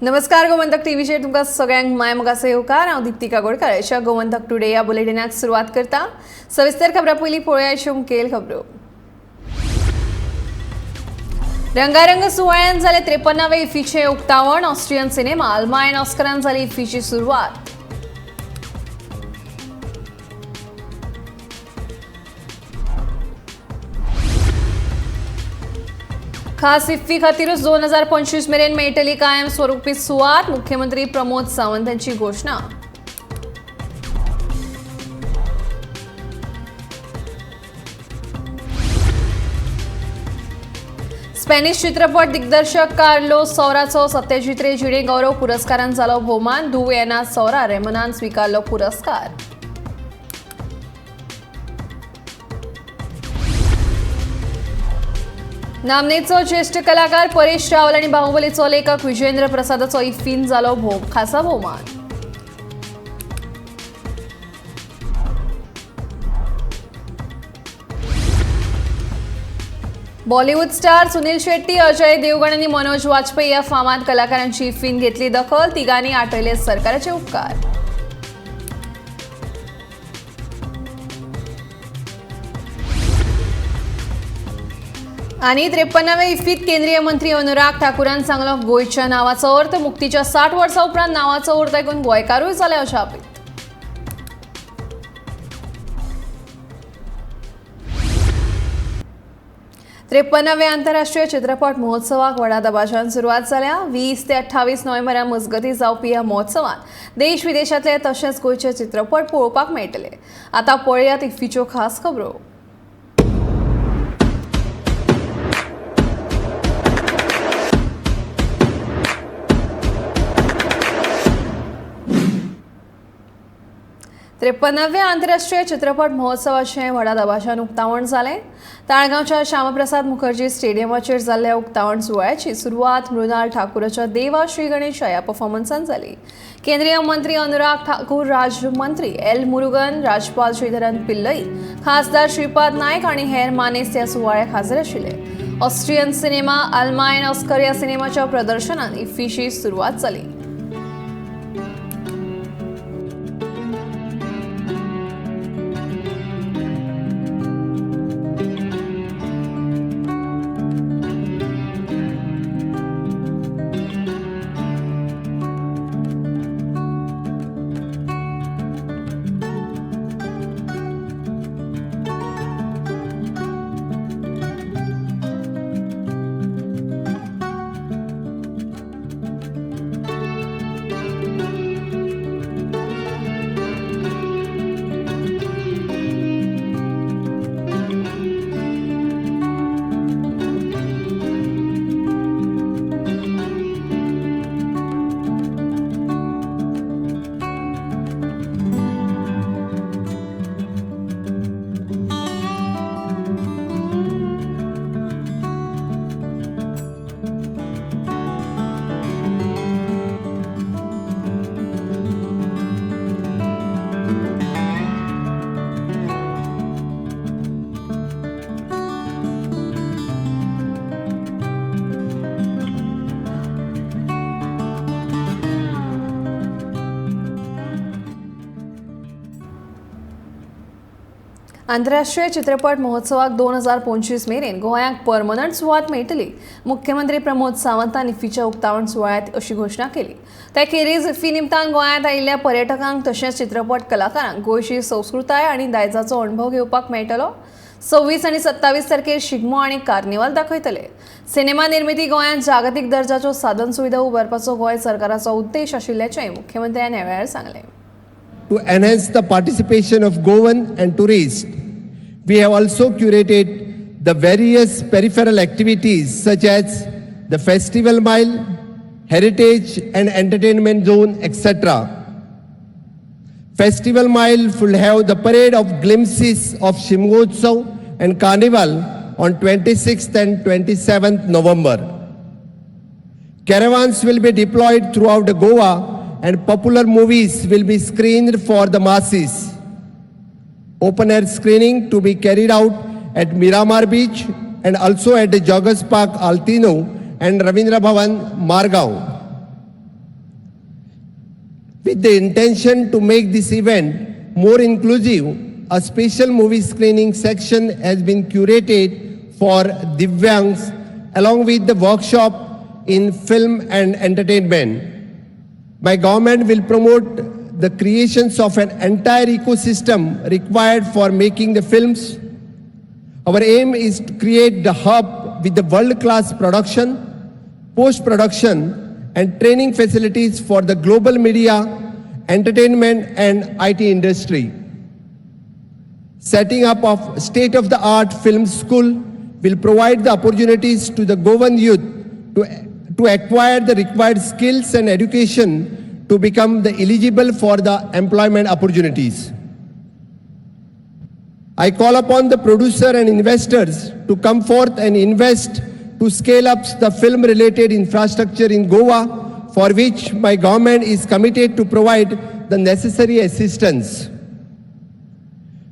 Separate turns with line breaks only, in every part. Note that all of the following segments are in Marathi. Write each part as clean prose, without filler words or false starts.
नमस्कार गोमंतक टीव्हीचेर तुमकां सगळ्यांक माय मोगाचो येवकार। हांव दीप्तिका गोडकार। आयच्या गोमंतक टुडे ह्या बुलेटिनाक सुरवात करता। सविस्तर खबरां पयलीं पळोवया आयच्यो मुखेल खबरो। रंगारंग सुवाळ्यान जाले 53वे इफ्फीचे उक्तावण। ऑस्ट्रियन सिनेमा अल्मायन ऑस्करान जाली इफ्फीची सुरवात। खास इफ्फी खातीरूच 2025 मेरेन मेळटली कायम स्वरुपी सुवात। मुख्यमंत्री प्रमोद सावंत यांची घोषणा। स्पॅनिश चित्रपट दिग्दर्शक कार्लोस सौराचो सत्यजित जिणे गौरव पुरस्कारान जालो भोवमान। धू एना सौरा रेमनान स्वीकारलो पुरस्कार। नामनेचो ज्येष्ठ कलाकार परेश रावल आणि बाहुबलीचो लेखक विजेंद्र प्रसादाचो इफ्फीन जालो खासा भोवमान। बॉलिवूड स्टार सुनील शेट्टी, अजय देवगण आणि मनोज वाजपेयी या फामाद कलाकारांची इफ्फीन घेतली दखल। तिगांनी आटयले सरकाराचे उपकार। आणि 53वे इफ्फीत केंद्रीय मंत्री अनुराग ठाकुरान सांगलो गोयच्या नावाचो अर्थ। मुक्तीच्या 60 वर्सां उपरांत नावाचो अर्थ आयकून गोंयकारूय जाले अजापीत। त्रेपन्नावे आंतरराष्ट्रीय चित्रपट महोत्सवाक व्हडा दबाज्यान सुरवात जाल्या। 20 ते 28 नोव्हेंबरा मजगती जावपी ह्या महोत्सवात देश विदेशातले तशेंच गोंयचे चित्रपट पळोवपाक मेळटले। आता पळयात इफ्फीच्यो खास खबरो। त्रेपन्नावे आंतरराष्ट्रीय चित्रपट महोत्सवाचे व्हडा दबाज्यान उक्तावण जालें। ताळगांवच्या श्यामप्रसाद मुखर्जी स्टेडियमाचेर जाल्ल्या उक्तावण सुवाळ्याची सुरवात मृणाल ठाकुराच्या देवा श्री गणेशा ह्या परफॉर्मन्सान जाली। केंद्रीय मंत्री अनुराग ठाकूर, राज्यमंत्री एल मुरुगन, राज्यपाल श्रीधरन पिल्लई, खासदार श्रीपाद नायक आणि हेर मानेस्त ह्या सुवाळ्याक हाजीर आशिल्ले। ऑस्ट्रियन सिनेमा अल्मायन ऑस्कर ह्या सिनेमाच्या प्रदर्शनान इफ्फीची सुरवात जाली। आंतरराष्ट्रीय चित्रपट महोत्सवाक 2025 मेरेन गोंयाक परमनंट सुवात मेळटली। मुख्यमंत्री प्रमोद सावंतान इफ्फीच्या उक्तावण सुवाळ्यात अशी घोषणा केली। ते खेरीज इफ्फी निमतान गोंयांत आयिल्ल्या पर्यटकांक तशेंच चित्रपट कलाकारांक गोंयची संस्कृताय आणि दायजाचो अणभव घेवपाक मेळटलो। 26 आणि 27 तारखेर शिगमो आणि कार्निवाल दाखयतले। सिनेमा निर्मिती गोंयांत जागतीक दर्जाच्यो साधन सुविधा उबारपाचो गोंय सरकाराचो उद्देश आशिल्ल्याचें मुख्यमंत्र्यान ह्या वेळार सांगलें।
To enhance the participation of Goan and tourists, we have also curated the various peripheral activities such as the Festival Mile, Heritage and Entertainment Zone, etc. Festival Mile will have the parade of glimpses of Shimgotsav and Carnival on 26th and 27th November. Caravans will be deployed throughout Goa and popular movies will be screened for the masses. Open air screening to be carried out at Miramar Beach and also at the Joggers Park Altino and Ravindra Bhavan Margao. With the intention to make this event more inclusive, a special movie screening section has been curated for Divyangs along with the workshop in film and entertainment. My government will promote the creations of an entire ecosystem required for making the films. Our aim is to create the hub with the world-class production, post-production, and training facilities for the global media, entertainment, and IT industry. Setting up of state-of-the-art film school will provide the opportunities to the Goan youth to acquire the required skills and education to become the eligible for the employment opportunities. I call upon the producer and investors to come forth and invest to scale up the film-related infrastructure in Goa, for which my government is committed to provide the necessary assistance.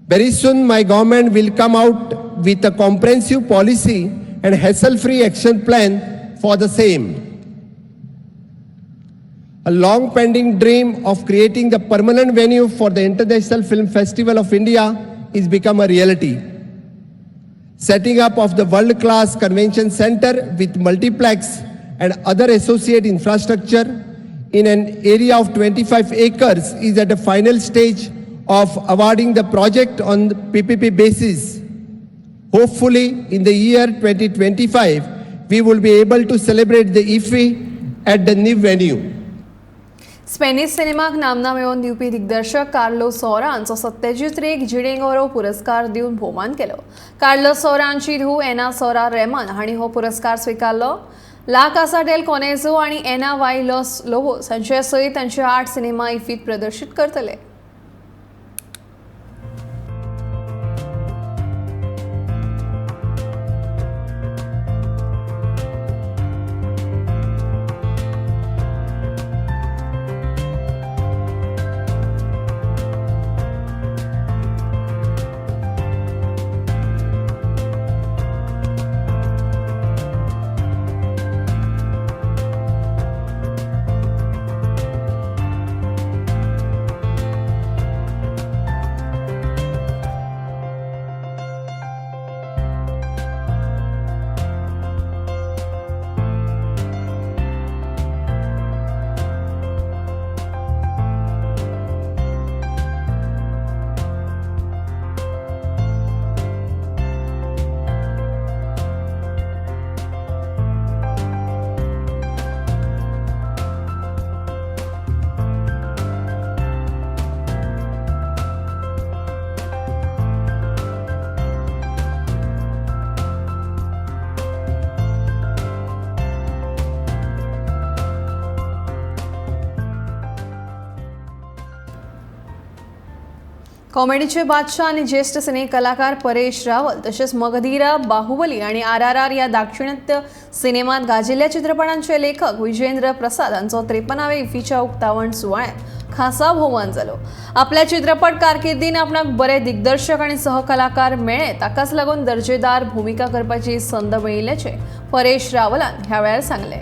Very soon, my government will come out with a comprehensive policy and hassle-free action plan for the same. A long-pending dream of creating the permanent venue for the International Film Festival of India is become a reality. Setting up of the world-class convention center with multiplex and other associate infrastructure in an area of 25 acres is at the final stage of awarding the project on the PPP basis. Hopefully, in the year 2025, we will be able to celebrate the IFFI at the new venue.
Spanish सिनेमाक नामना मेळोवन दिवपी दिग्दर्शक कार्लोस सौरांचो 27 जिणे गौरव पुरस्कार दिवन भोवमान केलो. कार्लोस सौरांची धूव एना सौरा रेमन हांणी हो पुरस्कार स्वीकारलो. ला कासा डेल कॉनेझो आनी एना वाई लॉस लोबोस हांचे सयत तांचे 8 सिनेमा इफ्फीत प्रदर्शीत करतले. कॉमेडीचे बादशाह आणि ज्येष्ठ सिने कलाकार परेश रावल तसेच मगधीरा, बाहुबली आणि RRR या दाक्षिणात्य सिनेमात गाजिल्ल्या चित्रपटांचे लेखक विजेंद्र प्रसाद हांचो 53व्या इफ्फीच्या उक्तावण सुवाळ्यात खासा भोवमान जालो. आपल्या चित्रपट कारकिर्दीन आपणाक बरे दिग्दर्शक आणि सहकलाकार मेळ्ळे, ताकाच लागून दर्जेदार भूमिका करपाची संद मेळिल्ल्याचे परेश रावलान ह्या वेळार सांगले.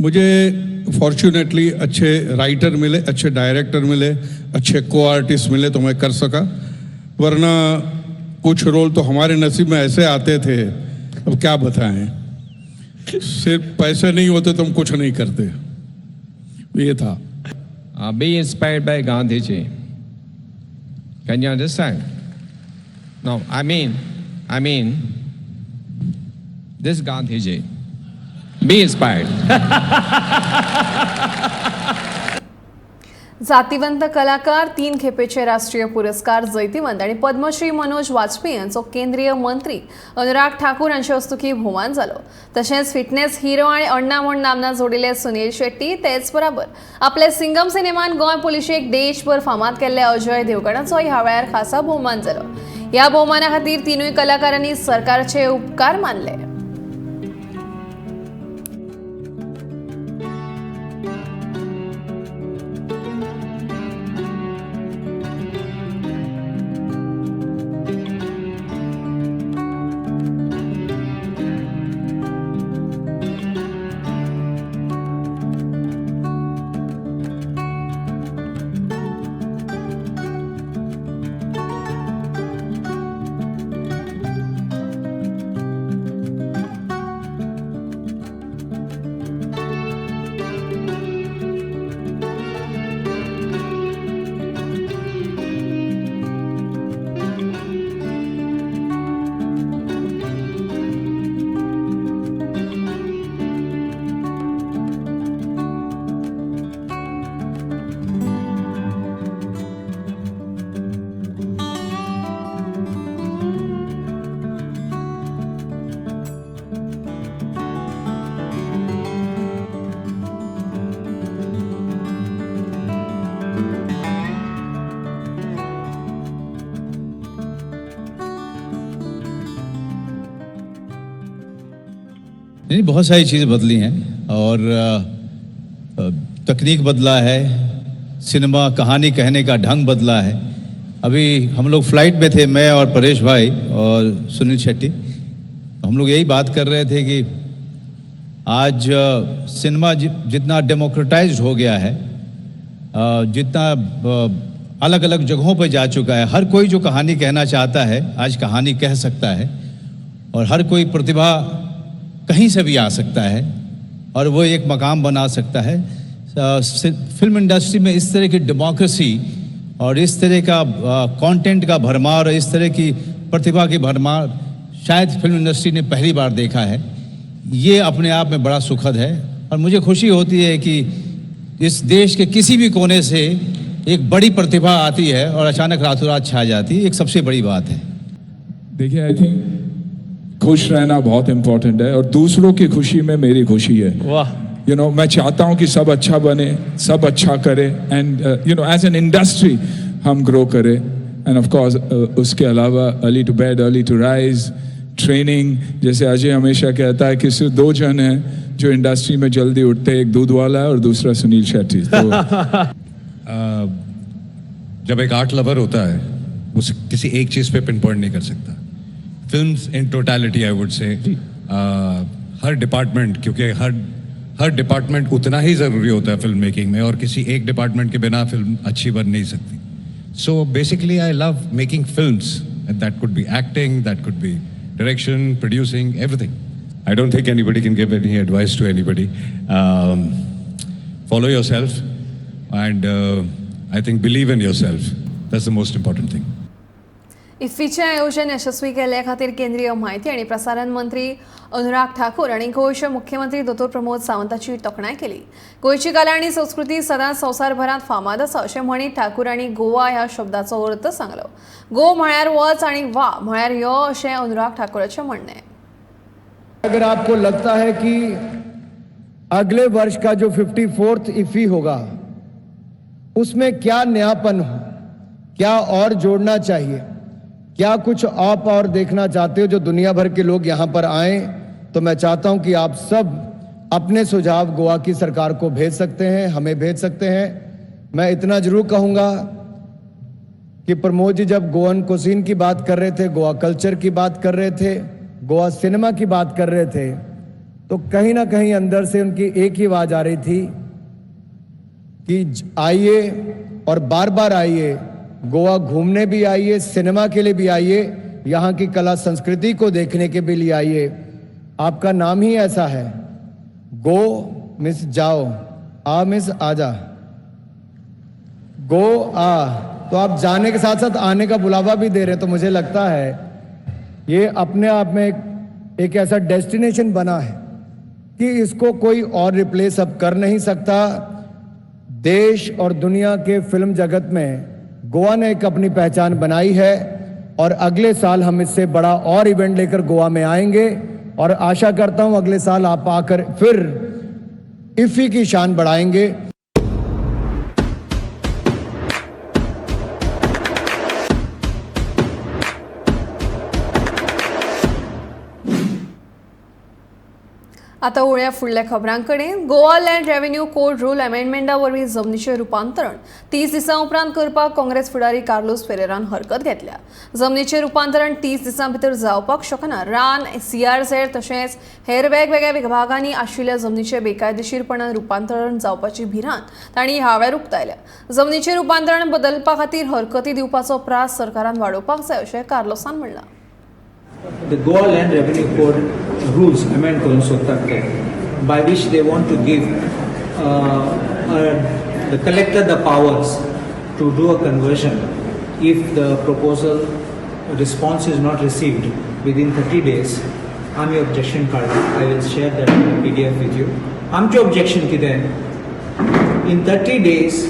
मुझे फॉर्चुनेटली अच्छे राइटर मिले, अच्छे डायरेक्टर मिले, अच्छे को आर्टिस्ट मिले तो मैं कर सका, वरना कुछ रोल तो हमारे नसीब में ऐसे आते थे, अब क्या बताएं, सिर्फ पैसे नहीं होते तो हम कुछ नहीं करते, ये था.
Be inspired by Gandhiji. Can you understand? No, I mean, this Gandhiji. Be inspired.
जातिवंत कलाकार 3 खेपेचे राष्ट्रीय पुरस्कार जैतिवंत आणि पद्मश्री मनोज वाजपेयी यांचो केंद्रीय मंत्री अनुराग ठाकूर हांचे हस्तुकी भोवमान जालो. तशेंच फिटनेस हिरो आणि अण्णा म्हूण नामना जोडिल्ले सुनील शेट्टी तेच बरोबर आपले सिंगम सिनेमान गोंय पोलिशेक देशभर फामाद केल्ले अजय देवगणाचो ह्या वेळार खासा भोवमान जालो. ह्या भोवमाना खातीर तिनूय कलाकारांनी सरकारचे उपकार मानले.
नहीं, बहुत सारी चीज़ें बदली हैं और तकनीक बदला है, सिनेमा कहानी कहने का ढंग बदला है. अभी हम लोग फ्लाइट में थे, मैं और परेश भाई और सुनील शेट्टी. हम लोग यही बात कर रहे थे कि आज सिनेमा जितना डेमोक्रेटाइज्ड हो गया है, जितना अलग अलग जगहों पर जा चुका है, हर कोई जो कहानी कहना चाहता है आज कहानी कह सकता है और हर कोई प्रतिभा कहीं से भी आ सकता है और वो एक मकाम बना सकता है. फिल्म इंडस्ट्री में इस तरह की डेमोक्रेसी और इस तरह का कंटेंट का भरमार और इस तरह की प्रतिभा की भरमार शायद फिल्म इंडस्ट्री ने पहली बार देखा है. ये अपने आप में बड़ा सुखद है और मुझे खुशी होती है कि इस देश के किसी भी कोने से एक बड़ी प्रतिभा आती है और अचानक रातों रात छा जाती है. एक सबसे बड़ी बात है.
देखिए, आई थिंक खुश रहना बहुत इंपॉर्टेंट है और दूसरों की खुशी में मेरी खुशी है.
वाह.
मैं चाहता हूं कि सब अच्छा बने, सब अच्छा करे एंड एज एन इंडस्ट्री हम ग्रो करें. एंड ऑफ कोर्स उसके अलावा early to bed early to rise, training. जैसे अजय हमेशा कहता है कि सिर्फ 2 जन हैं जो इंडस्ट्री में जल्दी उठते, एक दूध वाला और दूसरा सुनील शेट्टी. तो
जब एक आर्ट लवर होता है वो किसी एक चीज़ पे पिन पॉइंट नहीं कर सकता. Films in totality I would say her department, क्योंकि हर डिपार्टमेंट उतना ही ज़रूरी होता है फिल्म मेकिंग में और किसी एक डिपार्टमेंट के बिना फिल्म अच्छी बन नहीं सकती. So basically I love making films and that could be acting, that could be direction, producing, everything. I don't think anybody can give any advice to anybody. Follow yourself and I think believe in yourself. That's the most important thing.
इफ्फीचे आयोजन यशस्वी केल्ले खातीर केंद्रीय माहिती आणि प्रसारण मंत्री अनुराग ठाकूर आणि गोंयचे मुख्यमंत्री दोतोर प्रमोद सावंताची तोखणाय केली. गोंयची कला आणि संस्कृती सदांच संवसारभरांत फामाद आसा अशें म्हणीत ठाकूर आणि गोवा ह्या शब्दाचो अर्थ सांगलो. गो म्हळ्यार वच आणि वा म्हळ्यार यो अशें अनुराग ठाकूराचें म्हणणें.
अगर आपको लगता है कि अगले वर्ष का जो 54th इफ्फी होगा उसमें क्या नयापन हो, क्या और जोड़ना चाहिए, क्या कुछ आप और देखना चाहते हो जो दुनिया भर के लोग यहाँ पर आएं, तो मैं चाहता हूं कि आप सब अपने सुझाव गोवा की सरकार को भेज सकते हैं, हमें भेज सकते हैं. मैं इतना जरूर कहूंगा कि प्रमोद जी जब गोवन कुजीन की बात कर रहे थे, गोवा कल्चर की बात कर रहे थे, गोवा सिनेमा की बात कर रहे थे, तो कहीं ना कहीं अंदर से उनकी एक ही आवाज आ रही थी कि आइए और बार बार आइए, गोवा घूमने भी आइए, सिनेमा के लिए भी आइए, यहाँ की कला संस्कृति को देखने के भी लिए आइए. आपका नाम ही ऐसा है, गो मिस जाओ, आ मिस आजा, गो आ. तो आप जाने के साथ साथ आने का बुलावा भी दे रहे. तो मुझे लगता है ये अपने आप में एक ऐसा डेस्टिनेशन बना है कि इसको कोई और रिप्लेस अब कर नहीं सकता.
देश और दुनिया के फिल्म जगत में गोवा ने एक अपनी पहचान बनाई है और अगले साल हम इससे बड़ा और इवेंट लेकर गोवा में आएंगे और आशा करता हूं अगले साल आप आकर फिर इफ्फी की शान बढ़ाएंगे।
आता वळया फुडल्या खबरांकडे Goa land revenue code rule अमेंडमेंटा वरवीं जमनीचें रुपांतरण 30 दिसां उपरांत करपाक काँग्रेस फुडारी कार्लोस फेरेरान हरकत घेतल्या। जमनीचें रुपांतरण 30 दिसां भितर जावपाक शकना। रान, CRZ तशेंच हेर वेगवेगळ्या विभागांनी आशिल्ल्या जमनीचें बेकायदेशीरपणान रुपांतरण जावपाची भिरांत तांणी ह्या वेळार उक्तायल्या। जमनीचें रुपांतरण बदलपा खातीर हरकती दिवपाचो प्रास सरकारान वाडोवपाक जाय अशें कार्लोसान म्हणलां।
The Goa Land Revenue Code rules amend करून सोदतात ते, by which they want to give the collector the powers to do a conversion if the proposal response is not received within 30 days. आमी objection काढला. I will share that PDF with you. आमचे objection कितें? In 30 days,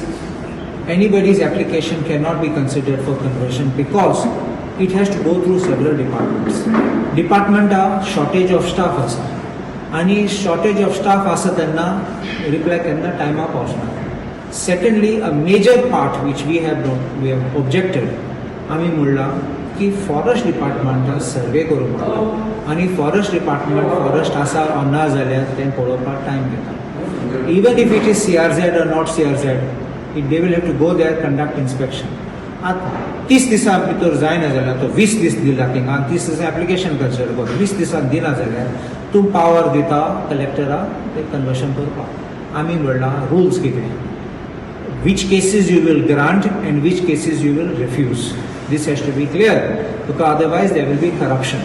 anybody's application cannot be considered for conversion because it has to go through several departments. Department shortage of staff आसा आणि shortage of staff आसा तेन्ना reply केन्ना टायमा पावचना. Secondly, a major part which we have objected, आमी म्हणला की फॉरेस्ट डिपार्टमेंटान सर्वे करूंक आणि फॉरेस्ट डिपार्टमेंट फॉरेस्ट आसा वा ना जाल्यार तें पळोवपाक टायम घेता. Even if it is CRZ or not CRZ, they will have to go there, conduct inspection. आतां 30 दिसां भितर जायना जाल्यार तो 20 दीस दिला थिंगा आनी 30 दिसा एप्लिकेशन कन्सिडर करता. 20 दिसांक दिना जाल्यार तूं पावर दिता कलेक्टराक तें कन्वर्शन करपाक. आमी म्हणलां रुल्स कितें, which cases you will grant and which cases you will refuse. This has to be clear because otherwise there will be corruption.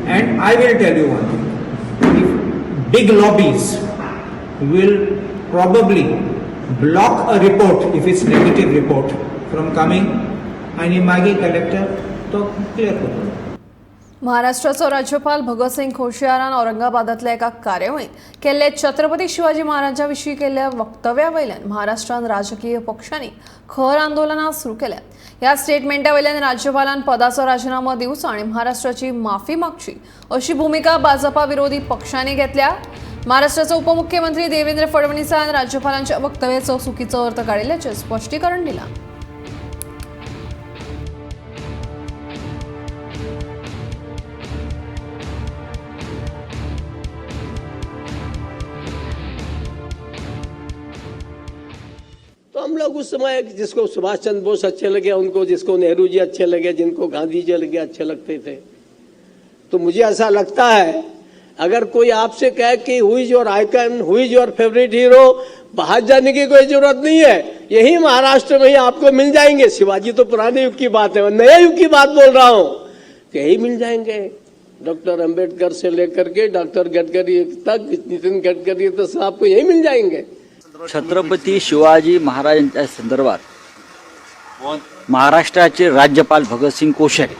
And I will tell you one thing, if big lobbies will probably block a report if it's negative report from coming आणि मागीर कलेक्टर तो क्लियर करतो.
महाराष्ट्राचो राज्यपाल भगतसिंग कोश्यारान औरंगाबादांतल्या एका कार्यावळींत केल्ले छत्रपती शिवाजी महाराजां विशीं केल्ल्या वक्तव्या वयल्यान महाराष्ट्रांत राजकीय पक्षांनी खर आंदोलनां सुरू केल्यात. ह्या स्टेटमेंटा वयल्यान राज्यपालान पदाचो राजिनामो दिवचो आनी महाराष्ट्राची माफी मागची अशी भुमिका भाजपा विरोधी पक्षांनी घेतल्या. महाराष्ट्राचे उपमुख्यमंत्री देवेंद्र फडणवीसान राज्यपालांच्या वक्तव्याचो चुकीचो अर्थ काडिल्ल्याचें स्पश्टीकरण दिलां.
तो हम लोग उस समय जिसको सुभाष चंद्र बोस अच्छे लगे उनको, जिसको नेहरू जी अच्छे लगे, जिनको गांधी जी लगे अच्छे लगते थे. तो मुझे ऐसा लगता है अगर कोई आपसे कहे कि who is your icon, who is your favourite hero, बाहर जाने की कोई जरूरत नहीं है, यही महाराष्ट्र में ही आपको मिल जाएंगे. शिवाजी तो पुराने युग की बात है, नए युग की बात बोल रहा हूं. यही मिल जाएंगे. डॉक्टर अंबेडकर से लेकर के डॉक्टर गडकरी तक, नितिन गडकरी तक सब आपको यही मिल जाएंगे.
छत्रपती शिवाजी महाराजांच्या संदर्भात महाराष्ट्राचे राज्यपाल भगतसिंग कोश्यारी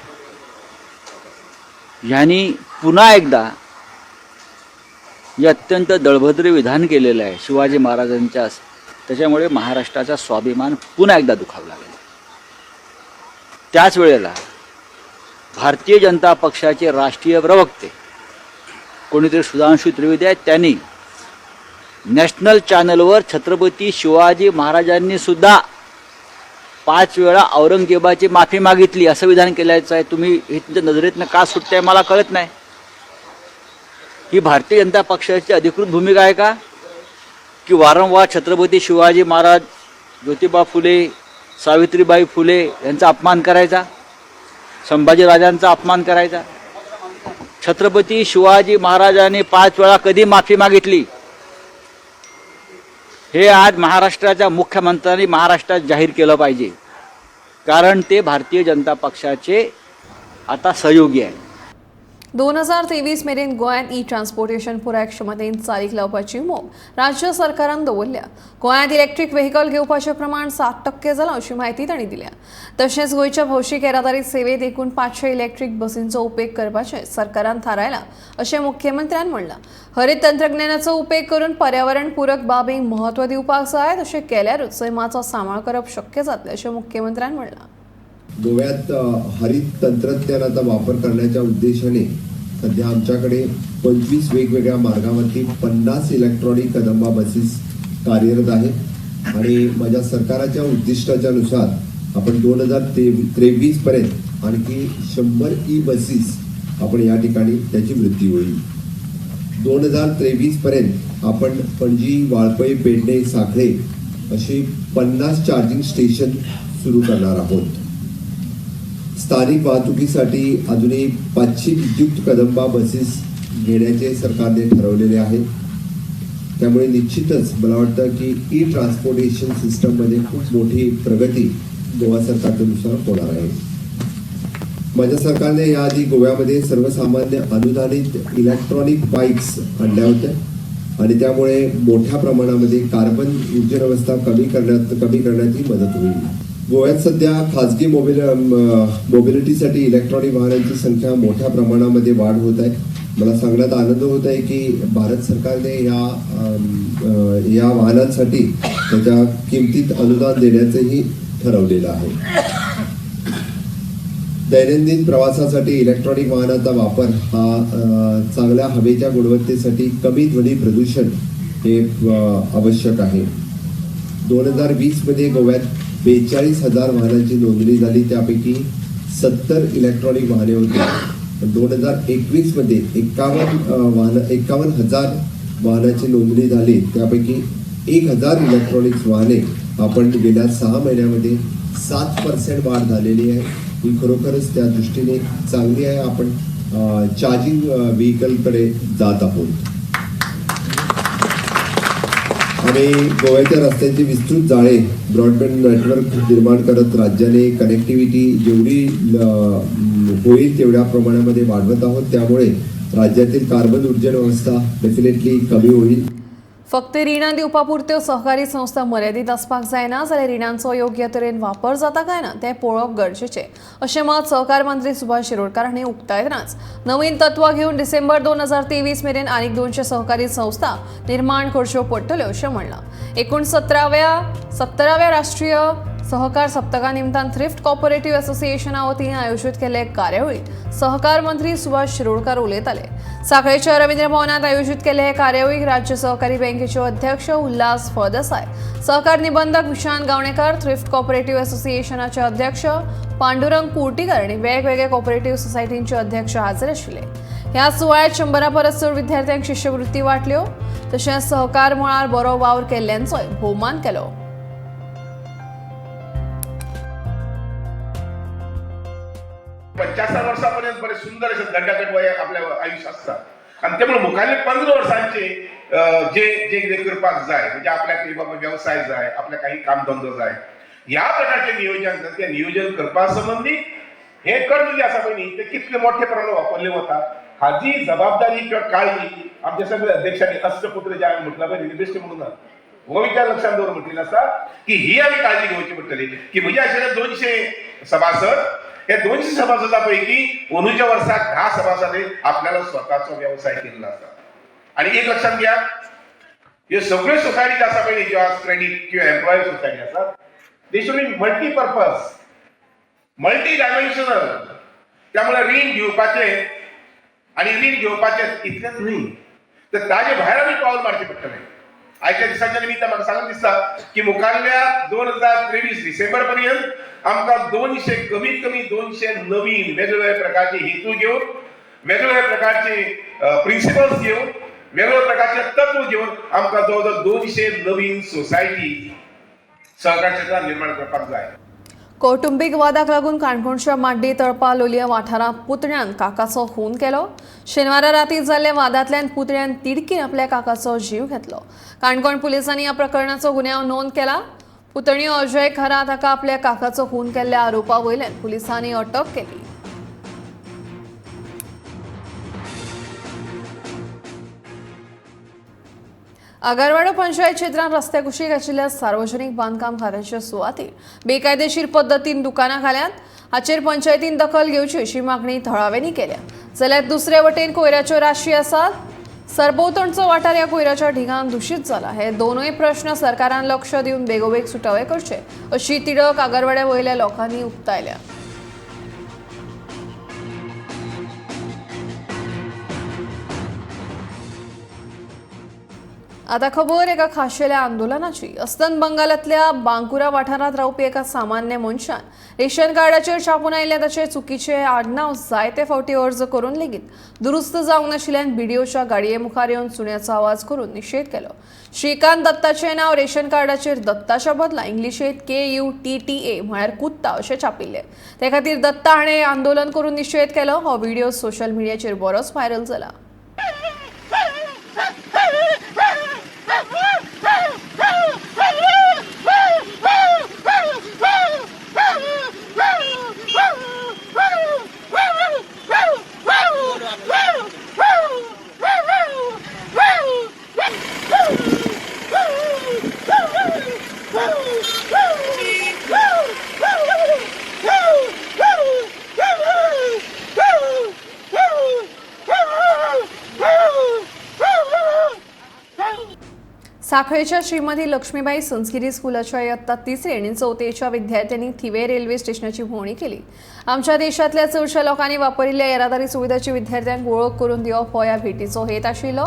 यांनी पुन्हा एकदा हे अत्यंत दळभद्र विधान केलेलं आहे शिवाजी महाराजांच्या. त्याच्यामुळे महाराष्ट्राचा स्वाभिमान पुन्हा एकदा दुखावला गेला. त्याच वेळेला भारतीय जनता पक्षाचे राष्ट्रीय प्रवक्ते कोणीतरी सुधांशू त्रिवेदी आहेत, त्यांनी नॅशनल चॅनलवर छत्रपती शिवाजी महाराजांनी सुद्धा 5 वेळा औरंगजेबाची माफी मागितली असं विधान केल्याचं आहे. तुम्ही हे तुमच्या नजरेतनं का सुटतंय मला कळत नाही. ही भारतीय जनता पक्षाची अधिकृत भूमिका आहे का की वारंवार छत्रपती शिवाजी महाराज, ज्योतिबा फुले, सावित्रीबाई फुले यांचा अपमान करायचा, संभाजीराजांचा अपमान करायचा? छत्रपती शिवाजी महाराजांनी 5 वेळा कधी माफी मागितली हे आज महाराष्ट्राच्या मुख्यमंत्र्यांनी महाराष्ट्रात जाहीर केलं पाहिजे, कारण ते भारतीय जनता पक्षाचे आता सहयोगी आहेत.
2023 मेरेन गोंयांत ई ट्रान्सपोर्टेशन पुराय क्षमतेन चालीक लावपाची मोख राज्य सरकारान दवरल्या. गोंयांत इलेक्ट्रीक व्हेकल घेवपाचें प्रमाण 7% जालां अशी माहिती तांणी दिल्या. तशेंच गोंयच्या भौशीक येरादारी सेवेत एकूण 500 इलेक्ट्रीक बसींचो उपेग करपाचें सरकारान थारायलां अशें मुख्यमंत्र्यान म्हणलां. हरीत तंत्रज्ञानाचो उपेग करून पर्यावरण पूरक बाबींक म्हत्व दिवपाक जाय तशें केल्यारूच सैमाचो सांबाळ करप शक्य जातलें अशें मुख्यमंत्र्यान म्हणलां.
गोव्यात हरित तंत्रज्ञानाचा वापर करण्याच्या उद्देशाने सध्या आमच्याकडे 25 वेगवेगळ्या मार्गावरती 50 इलेक्ट्रॉनिक कदंबा बसेस कार्यरत आहेत आणि माझ्या सरकाराच्या उद्दिष्टाच्या नुसार आपण 2023 पर्यंत आणखी 100 ई बसेस आपण या ठिकाणी त्याची वृद्धी होईल. 2023 पर्यंत आपण पणजी, वाळपई, पेडणे, साखळे अशी 50 चार्जिंग स्टेशन सुरू करणार आहोत. स्थानिक वाहतुकीसाठी अजूनही 500 विद्युत कदंबा बसेस घेण्याचे सरकारने ठरवलेले आहे. त्यामुळे निश्चितच मला वाटतं की ई ट्रान्सपोर्टेशन सिस्टममध्ये खूप मोठी प्रगती गोवा सरकारच्यानुसार होणार आहे. माझ्या सरकारने याआधी गोव्यामध्ये सर्वसामान्य अनुदानित इलेक्ट्रॉनिक बाईक्स आणल्या होत्या आणि त्यामुळे मोठ्या प्रमाणामध्ये कार्बन ऊर्जा कमी करण्यात ही मदत होईल. गोव्यात सध्या खाजगी मोबिलिटीसाठी इलेक्ट्रॉनिक वाहनांची संख्या मोठ्या प्रमाणामध्ये वाढ होत आहे. मला सांगण्यात आनंद होत आहे की भारत सरकारने या वाहनांसाठी त्याच्या किमतीत अनुदान देण्याचंही ठरवलेलं आहे. दैनंदिन प्रवासासाठी इलेक्ट्रॉनिक वाहनांचा वापर हा चांगल्या हवेच्या गुणवत्तेसाठी कमी ध्वनी प्रदूषण हे आवश्यक आहे. 2020 मध्ये गोव्यात 42,000 वाहनांची नोंदणी झाली, त्यापैकी 70 इलेक्ट्रॉनिक वाहने होती. 2021 मध्ये 51,000 वाहनांची नोंदणी झाली, त्यापैकी 1,000 इलेक्ट्रॉनिक्स वाहने आपण गेल्या 6 महिन्यामध्ये 7% वाढ झालेली आहे. ही खरोखरच त्या दृष्टीने चांगली आहे. आपण चार्जिंग व्हेकलकडे जात आहोत आणि गोव्याच्या रस्त्यांचे विस्तृत जाळे ब्रॉडबँड नेटवर्क निर्माण करत राज्याने कनेक्टिव्हिटी जेवढी होईल तेवढ्या प्रमाणामध्ये वाढवत आहोत. त्यामुळे राज्यातील कार्बन ऊर्जा व्यवस्था डेफिनेटली कमी होईल.
फक्त रिणां दिवपा पुरत्यो सहकारी संस्था मर्यादीत आसपाक जायना जाल्यार रिणांचो योग्य तरेन वापर जाता काय ना तें पळोवप गरजेचें अशें मत सहकार मंत्री सुभाष शिरोडकार हांणी उक्तायतनाच नवीन तत्वां घेवन डिसेंबर 2023 मेरेन आनीक 200 सहकारी संस्था निर्माण करच्यो पडटल्यो अशें म्हणलां. एकूण 17व्या राष्ट्रीय सहकार सप्तका निमतान थ्रिफ्ट कॉपरेटिव्ह असोसिएशना वतीन आयोजीत केल्ले कार्यावळीत सहकार मंत्री सुभाष शिरोडकार उलयताले. सांखळेच्या रवींद्र भवनात आयोजीत केल्ले हे कार्यावळीक राज्य सहकारी बँकेचे अध्यक्ष उल्हास फळदेसाय, सहकार निबंधक विशांत गावणेकार, थ्रिफ्ट कॉपरेटिव्ह असोसिएशनाचे अध्यक्ष पांडुरंग कुर्टीकर आणि वेगवेगळे कॉपरेटिव्ह सोसायटींचे अध्यक्ष हाजीर आशिल्ले. ह्या सुवाळ्यात 100 परस चड विद्यार्थ्यांक शिश्यवृत्ती वांटल्यो तशेंच सहकार मळार बरो वावर केल्ल्यांचोय भोवमान केलो.
50 वर्षापर्यंत बरे सुंदर असे दंडाकट वय आपल्या आयुष्य असतात आणि त्यामुळे मुखाल्ले 15 वर्षांचे जे करपाक जाय म्हणजे आपल्या काही बाबा व्यवसाय जाय, आपल्या काही कामधंदो जाय, ह्या प्रकारचे नियोजन ते नियोजन करपा संबंधी हे कर्ज जे आसा पळय न्ही ते कितले मोठे प्रमाणात वापरले वतात हाची जबाबदारी किंवा काळजी आमच्या सगळे अध्यक्षांनी अष्टपुत्र जे आम्ही म्हटलं पळय निर्दिष्ट म्हणून हो विचार लक्षात दवरून म्हटलेलं आसा की ही आम्ही काळजी घेवची पडटली की म्हणजे अशे 200 सभासद या 200 सभासदांपैकी 19 वर्षात 10 सभासदांनी आपल्याला स्वतःचा व्यवसाय केलेला असतात. आणि एक लक्षात घ्या, हे सगळे सोसायटी आसा पळय ज्यो क्रेडिट किंवा एम्प्लॉयर सोसायटी असतात they should be multipurpose, multi dimensional. त्यामुळे ऋण घेवपाचे आणि ऋण घेवपाचे इतलेंच न्ही तर ताजे भायर आमी पावल मारचें पडटलें. आयच्या दिसाच्या निमित्त म्हाका सांगून दिसता की मुखाल्ल्या 2023 डिसेंबर पर्यंत आमकां 200 कमीत कमी 200 नवीन वेगवेगळ्या प्रकारचे हेतू घेऊन, वेगवेगळ्या प्रकारचे प्रिन्सिपल्स घेऊन, वेगवेगळ्या प्रकारचे तत्व घेऊन आमकां जवळजवळ 200 नवीन सोसायटी सहकार क्षेत्रात निर्माण करपाक जाय.
कौटुंबिक वादाक लागून काणकोणच्या माड्डी तळपा लोलया वाठारांत पुतण्यान काकाचो खून केलो. शेनवारा राती जाल्ल्या वादांतल्यान पुतण्यान तिडकीन आपल्या काकाचो जीव घेतलो. काणकोण पुलिसांनी ह्या प्रकरणाचो गुन्यांव नोंद केला. पुतण्यो अजय खरा ताका आपल्या काकाचो खून केल्ल्या आरोपा वयल्यान पुलिसांनी अटक केली. आगारवाडा पंचायत क्षेत्रात रस्ते कुशीक आशिल्ल्या सार्वजनीक बांदकाम खात्याच्या सुवातेर बेकायदेशीर पद्दतीन दुकानां घाल्यात. हाचेर पंचायतीन दखल घेवची अशी मागणी थळाव्यांनी केल्या. जाल्यार दुसरे वटेन कोयराच्यो राशी आसात. सरभोंवतणचो वाठार ह्या कोयराच्या ढिगान दूषित जाला. हे दोनूय प्रश्न सरकारान लक्ष दिवन बेगोबेग सुटावे करचे अशी तिडक आगारवाड्या वयल्या लोकांनी उक्तायल्या. आता खबर एका खाशेल्या आंदोलनाची. अस्तंत बंगालातल्या बांकुरा वाठारात रावपी एका सामान्य मनशान रेशन कार्डाचेर छापून आयिल्ले ताचे चुकीचे आडनाव जायते फावटी अर्ज करून लेगीत दुरुस्त जावंक नाशिल्ल्यान बीडीओच्या गाडये मुखार येवन सुण्याचो आवाज करून निशेध केलो. श्रीकांत दत्ताचें नांव रेशन कार्डाचेर दत्ताच्या बदला इंग्लिशेंत KUTTA म्हळ्यार कुत्ता अशें छापिल्लें. ते खातीर दत्ता हाणें आंदोलन करून निशेध केलो. हो व्हिडिओ सोशल मिडियाचेर बरोच व्हायरल जाला. साखळेच्या श्रीमती लक्ष्मीबाई संस्कृती स्कूलाच्या इयत्ता 3री आणि 4थीच्या विद्यार्थ्यांनी थिवे रेल्वे स्टेशनाची भोंवडी केली. आमच्या देशातल्या चडशा लोकांनी वापरिल्ल्या येरादारी सुविधाची विद्यार्थ्यांक वळख करून दिवप हो ह्या भेटीचो हेत आशिल्लो.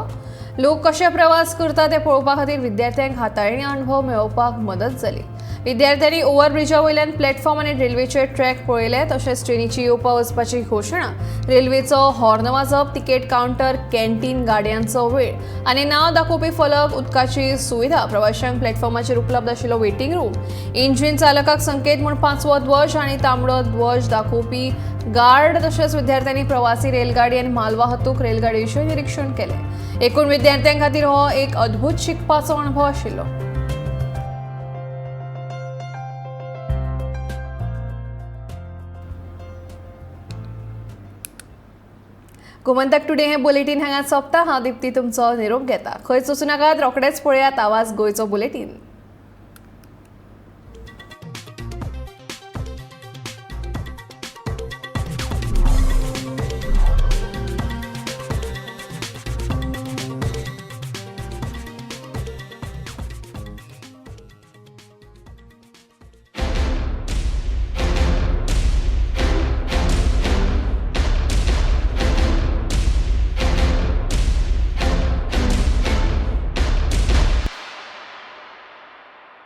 लोक कशे प्रवास करता ते पळोवपा खातीर विद्यार्थ्यांक हाताळणी अणभव मेळोवपाक मदत जाली. विद्यार्थ्यांनी ओव्हरब्रिजा वयल्यान प्लॅटफॉर्म आनी रेल्वेचे ट्रॅक पळयले. तशेंच ट्रेनीची येवपा वचपाची घोशणा, रेल्वेचो हॉर्न वाजप, तिकेट कावंटर, कॅन्टीन, गाडयांचो वेळ आनी नांव दाखोवपी फलक, उदकाची सुविधा, प्रवाशांक प्लॅटफॉर्माचेर उपलब्ध आशिल्लो वेटिंग रूम, इंजिन चालकाक संकेत म्हूण 5वो ध्वज आनी तांबडो ध्वज दाखोवपी गार्ड. तशेंच विद्यार्थ्यांनी प्रवासी रेलगाडी आनी मालवाहतूक रेलगाडी विशीं निरीक्षण केलें. एकूण विद्यार्थ्यां खातीर हो एक अद्भुत शिकपाचो अणभव आशिल्लो. गोमंतक टुडे हे बुलेटिन हांगा सोंपता. हांव दिप्ती तुमचो निरोप घेता. खंयच वचूं नाकात. रोखडेच पळयात आवाज गोंयचो बुलेटिन.